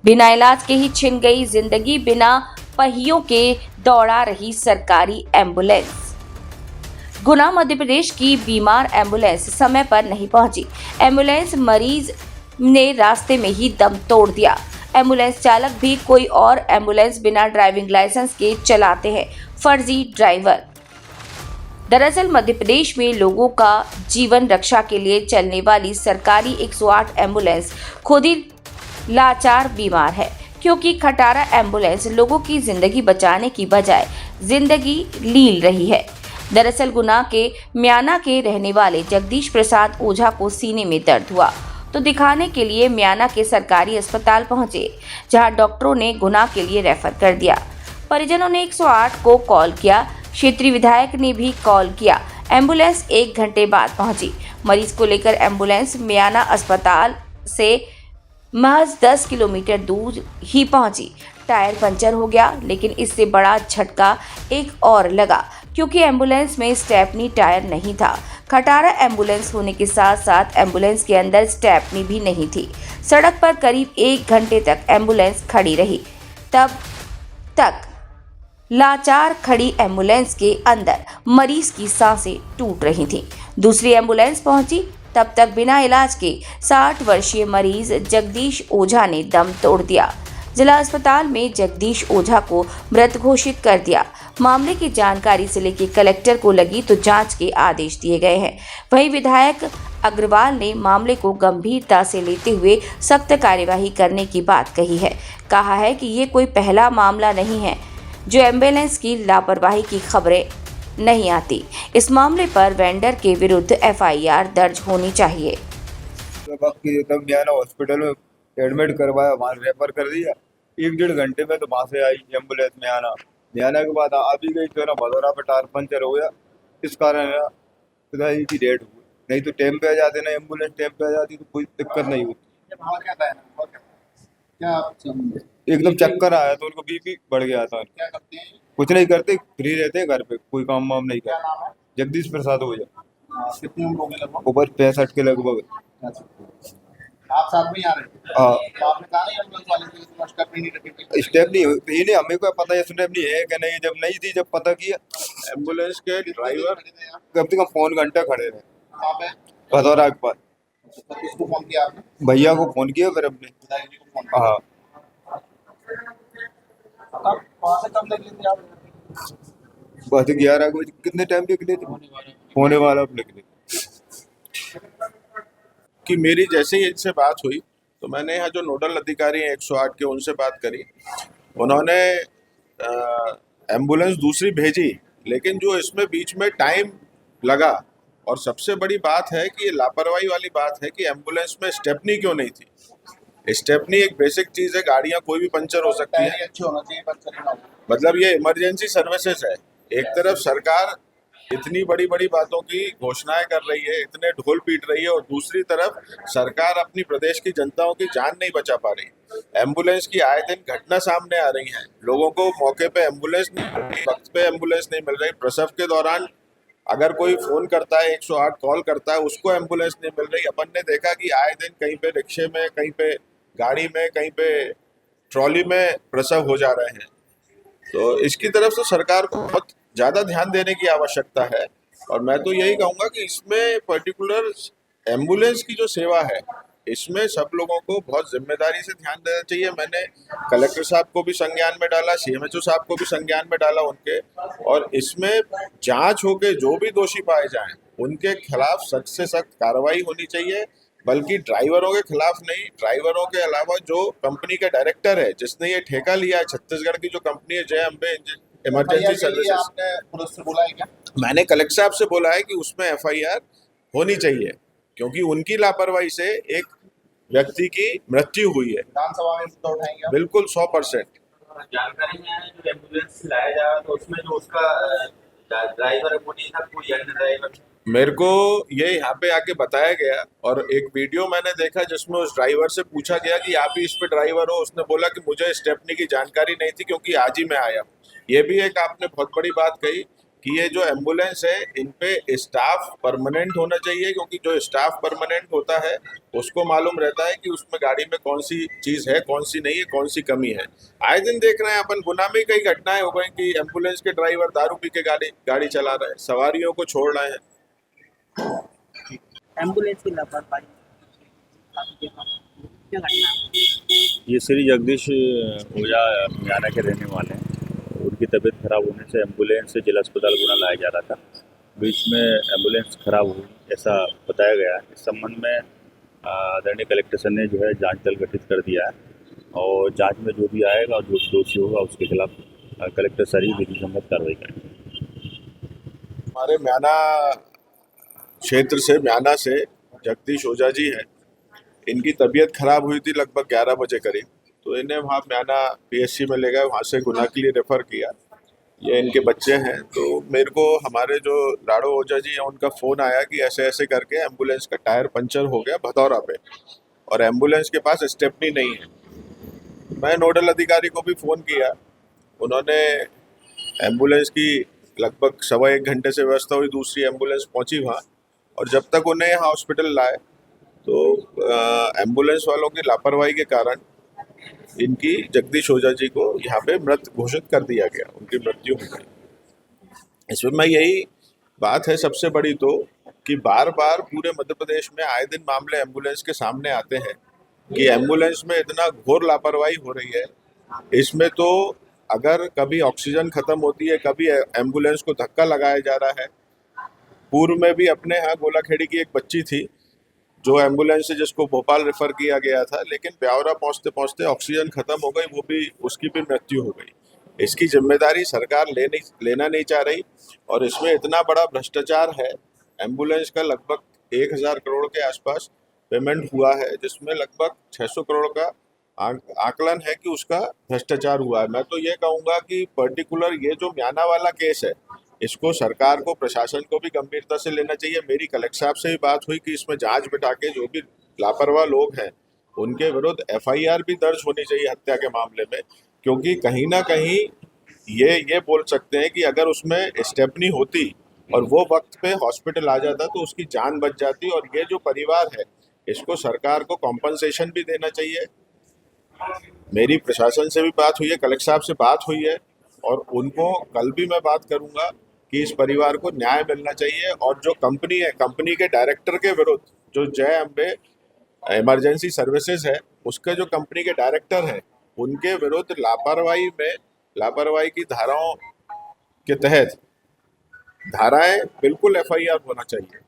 बिना इलाज के ही छिन गई जिंदगी, बिना पहियों के दौड़ा रही सरकारी एम्बुलेंस। गुना मध्य प्रदेश की बीमार एम्बुलेंस समय पर नहीं पहुंची। एम्बुलेंस मरीज ने रास्ते में ही दम तोड़ दिया। एम्बुलेंस चालक भी कोई और एम्बुलेंस बिना ड्राइविंग लाइसेंस के चलाते हैं, फर्जी ड्राइवर। दरअसल मध्य प्रदेश में लोगों का जीवन रक्षा के लिए चलने वाली सरकारी 108 एम्बुलेंस खुद ही लाचार बीमार है, क्योंकि खटारा एम्बुलेंस लोगों की जिंदगी बचाने की बजाय जिंदगी लील रही है। दरअसल गुना के म्याना के रहने वाले जगदीश प्रसाद ओझा को सीने में दर्द हुआ तो दिखाने के लिए म्याना के सरकारी अस्पताल पहुंचे, जहां डॉक्टरों ने गुना के लिए रेफर कर दिया। परिजनों ने 108 को कॉल किया, क्षेत्रीय विधायक ने भी कॉल किया। एम्बुलेंस 1 घंटे बाद पहुंची। मरीज को लेकर एम्बुलेंस म्याना अस्पताल से महज 10 किलोमीटर दूर ही पहुंची। टायर पंचर हो गया, लेकिन इससे बड़ा झटका एक और लगा, क्योंकि एम्बुलेंस में स्टेपनी टायर नहीं था। खटारा एम्बुलेंस होने के साथ साथ एम्बुलेंस के अंदर स्टेपनी भी नहीं थी। सड़क पर करीब 1 घंटे तक एम्बुलेंस खड़ी रही। तब तक लाचार खड़ी एम्बुलेंस के अंदर मरीज की सांसें टूट रही थीं। दूसरी एम्बुलेंस पहुंची, तब तक बिना इलाज के 60 वर्षीय मरीज जगदीश ओझा ने दम तोड़ दिया। जिला अस्पताल में जगदीश ओझा को मृत घोषित कर दिया। मामले की जानकारी जिले के कलेक्टर को लगी तो जांच के आदेश दिए गए हैं। वहीं विधायक अग्रवाल ने मामले को गंभीरता से लेते हुए सख्त कार्यवाही करने की बात कही है। कहा है कि ये कोई पहला मामला नहीं है जो एम्बुलेंस की लापरवाही की खबरें नहीं आती। इस मामले पर वेंडर के विरुद्ध एफआईआर दर्ज होनी चाहिए। हॉस्पिटल में एडमिट करवाया, वहाँ रेफर कर दिया। 1-1.5 घंटे में तो वहाँ से आई एम्बुलेंस में आने के बाद आ भी गई, तो ना भदौरा पे टायर पंचर हो गया। इस कारण पिताजी की डेट हुई। नहीं तो टाइम पे आ जाते ना, एम्बुलेंस टाइम पे आ जाती तो कोई दिक्कत नहीं होती। एकदम चक्कर आया तो उनको बीपी बढ़ गया था। कुछ नहीं करते, फ्री रहते हैं घर पे, कोई काम वाम नहीं करते। जगदीश प्रसाद हो जाए। कितनी उम्र हो गई? ऊपर 65 के लगभग। आप साथ में ही आ रहे थे? हाँ। तो आपने कहा नहीं एम्बुलेंस वाले से कि स्टेप नहीं रखी? स्टेप नहीं हुई नहीं, हमें को पता है स्टेप नहीं है कि नहीं। जब नहीं थी, जब पता किया एम्बुलेंस के ड्राइवर कम से कम पौन घंटा खड़े रहे वहाँ पे भदौरा के पास। तो किसको फोन किया आपने? भैया को फोन किया, फिर अपने। पिताजी को फोन किया? हाँ। अब वहाँ से कब निकले थे आप? बस 11 को कितने टाइम निकले थे? होने वाला अब निकले। कि मेरी जैसे ही इनसे बात हुई तो मैंने यहाँ जो नोडल अधिकारी हैं 108 के, उनसे बात करी। उन्होंने एम्बुलेंस दूसरी भेजी, लेकिन जो इसमें बीच में टाइम लगा, और सबसे बड़ी बात है कि ये लापरवाही वाली बात है कि एम्बुलेंस में स्टेपनी क्यों नहीं थी। स्टेपनी एक बेसिक चीज़ है, गाड़ियाँ कोई भी पंचर हो सकती है। अच्छे होना चाहिए, पंचर नहीं होना। मतलब ये इमरजेंसी सर्विसेज है। एक तरफ सरकार इतनी बड़ी बड़ी बातों की घोषणाएं कर रही है, इतने ढोल पीट रही है, और दूसरी तरफ सरकार अपनी प्रदेश की जनताओं की जान नहीं बचा पा रही। एम्बुलेंस की आए दिन घटना सामने आ रही है। लोगों को मौके पे एम्बुलेंस नहीं मिल रही, वक्त पे एम्बुलेंस नहीं मिल रही। प्रसव के दौरान अगर कोई फोन करता है, 108 कॉल करता है, उसको एम्बुलेंस नहीं मिल रही। अपन ने देखा कि आए दिन कहीं पे रिक्शे में, कहीं पे गाड़ी में, कहीं पे ट्रॉली में प्रसव हो जा रहे हैं। तो इसकी तरफ से सरकार को बहुत ज़्यादा ध्यान देने की आवश्यकता है। और मैं तो यही कहूँगा कि इसमें पर्टिकुलर एम्बुलेंस की जो सेवा है, इसमें सब लोगों को बहुत जिम्मेदारी से ध्यान देना चाहिए। मैंने कलेक्टर साहब को भी संज्ञान में डाला, सीएमएचओ साहब को भी संज्ञान में डाला उनके, और इसमें जांच होके जो भी दोषी पाए जाएं उनके खिलाफ सख्त से सख्त कार्रवाई होनी चाहिए। बल्कि ड्राइवरों के खिलाफ नहीं, ड्राइवरों के अलावा जो कंपनी का डायरेक्टर है, जिसने ये ठेका लिया है, छत्तीसगढ़ की जो कंपनी है जय अम्बे इमरजेंसी सर्विसेज, आपने पुलिस से बोला है क्या? मैंने कलेक्टर साहब से बोला है कि उसमें एफआईआर होनी चाहिए, क्योंकि उनकी लापरवाही से एक व्यक्ति की मृत्यु हुई है। विधानसभा में मुद्दा उठाएंगे आप? बिल्कुल 100%। जानकारी में है जो एम्बुलेंस लाया जा रहा तो उसमें जो उसका ड्राइवर है वो नहीं था, कोई अन्य ड्राइवर। मेरे को ये यहाँ पे आके बताया गया, और एक वीडियो मैंने देखा जिसमें उस ड्राइवर से पूछा गया कि आप ही इस पे ड्राइवर हो। उसने बोला कि मुझे स्टेपनी की जानकारी नहीं थी, क्योंकि आज ही मैं आया। ये भी एक आपने बहुत बड़ी बात कही कि ये जो एम्बुलेंस है इन पे स्टाफ परमानेंट होना चाहिए, क्योंकि जो स्टाफ परमानेंट होता है उसको मालूम रहता है कि उसमें गाड़ी में कौन सी चीज़ है, कौन सी नहीं है, कौन सी कमी है। आए दिन देख रहे हैं अपन, गुना में कई घटनाएं हो गई कि एम्बुलेंस के ड्राइवर दारू पी के गाड़ी चला रहे हैं, सवारियों को छोड़ रहे हैं। एम्बुलेंस की लापरवाही काफी देखा क्या घटना है? ये श्री जगदीश ओझा मियाना के रहने वाले हैं। उनकी तबीयत खराब होने से एम्बुलेंस से जिला अस्पताल गुना लाया जा रहा था। बीच में एम्बुलेंस खराब हुई ऐसा बताया गया है। इस संबंध में आदरणीय कलेक्टर सर ने जो है जांच दल गठित कर दिया है और जांच में जो भी आएगा और जो दोषी होगा उसके खिलाफ कलेक्टर सर ही विधि सम्मत कार्रवाई करेंगे। हमारे म्याना क्षेत्र से, म्याना से जगदीश ओझा जी हैं। इनकी तबीयत खराब हुई थी लगभग 11 बजे करीब, तो इन्हें वहाँ म्याना पीएचसी में ले गए, वहाँ से गुना के लिए रेफर किया। ये इनके बच्चे हैं, तो मेरे को हमारे जो लाड़ो ओझा जी हैं उनका फ़ोन आया कि ऐसे ऐसे करके एम्बुलेंस का टायर पंचर हो गया भदौरा पे और एम्बुलेंस के पास स्टेपनी नहीं है। मैं नोडल अधिकारी को भी फ़ोन किया, उन्होंने एम्बुलेंस की लगभग 1.25 घंटे से व्यवस्था हुई, दूसरी एम्बुलेंस पहुंची वहाँ, और जब तक उन्हें यहाँ हॉस्पिटल लाए तो एम्बुलेंस वालों की लापरवाही के कारण इनकी जगदीश ओझा जी को यहाँ पे मृत घोषित कर दिया गया, उनकी मृत्यु हो गई। इसमें मैं यही बात है सबसे बड़ी तो कि बार बार पूरे मध्य प्रदेश में आए दिन मामले एम्बुलेंस के सामने आते हैं कि एम्बुलेंस में इतना घोर लापरवाही हो रही है। इसमें तो अगर कभी ऑक्सीजन खत्म होती है, कभी एम्बुलेंस को धक्का लगाया जा रहा है। पूर्व में भी अपने यहाँ गोलाखेड़ी की एक बच्ची थी जो एम्बुलेंस से जिसको भोपाल रेफर किया गया था, लेकिन ब्यावरा पहुंचते पहुंचते ऑक्सीजन खत्म हो गई, वो भी उसकी भी मृत्यु हो गई। इसकी जिम्मेदारी सरकार लेना नहीं चाह रही और इसमें इतना बड़ा भ्रष्टाचार है। एम्बुलेंस का लगभग 1000 करोड़ के आसपास पेमेंट हुआ है, जिसमें लगभग 600 करोड़ का आकलन है कि उसका भ्रष्टाचार हुआ है। मैं तो ये कहूँगा कि पर्टिकुलर ये जो म्याना वाला केस है, इसको सरकार को, प्रशासन को भी गंभीरता से लेना चाहिए। मेरी कलेक्टर साहब से भी बात हुई कि इसमें जांच बिठा के जो भी लापरवाह लोग हैं उनके विरुद्ध एफआईआर भी दर्ज होनी चाहिए हत्या के मामले में, क्योंकि कहीं ना कहीं ये बोल सकते हैं कि अगर उसमें स्टेपनी होती और वो वक्त पे हॉस्पिटल आ जाता तो उसकी जान बच जाती। और ये जो परिवार है इसको सरकार को कॉम्पनसेशन भी देना चाहिए। मेरी प्रशासन से भी बात हुई है, कलेक्टर साहब से बात हुई है और उनको कल भी मैं बात करूंगा कि इस परिवार को न्याय मिलना चाहिए। और जो कंपनी है, कंपनी के डायरेक्टर के विरुद्ध, जो जय अम्बे इमरजेंसी सर्विसेज है, उसके जो कंपनी के डायरेक्टर हैं उनके विरुद्ध लापरवाही की धाराओं के तहत धाराएं बिल्कुल एफआईआर होना चाहिए।